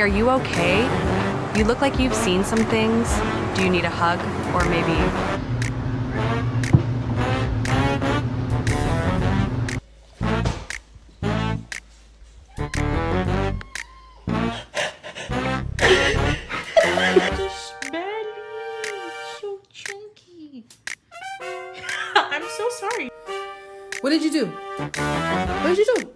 Are you okay? You look like you've seen some things. Do you need a hug? Or maybe... This belly, so chunky. I'm so sorry. What did you do? What did you do?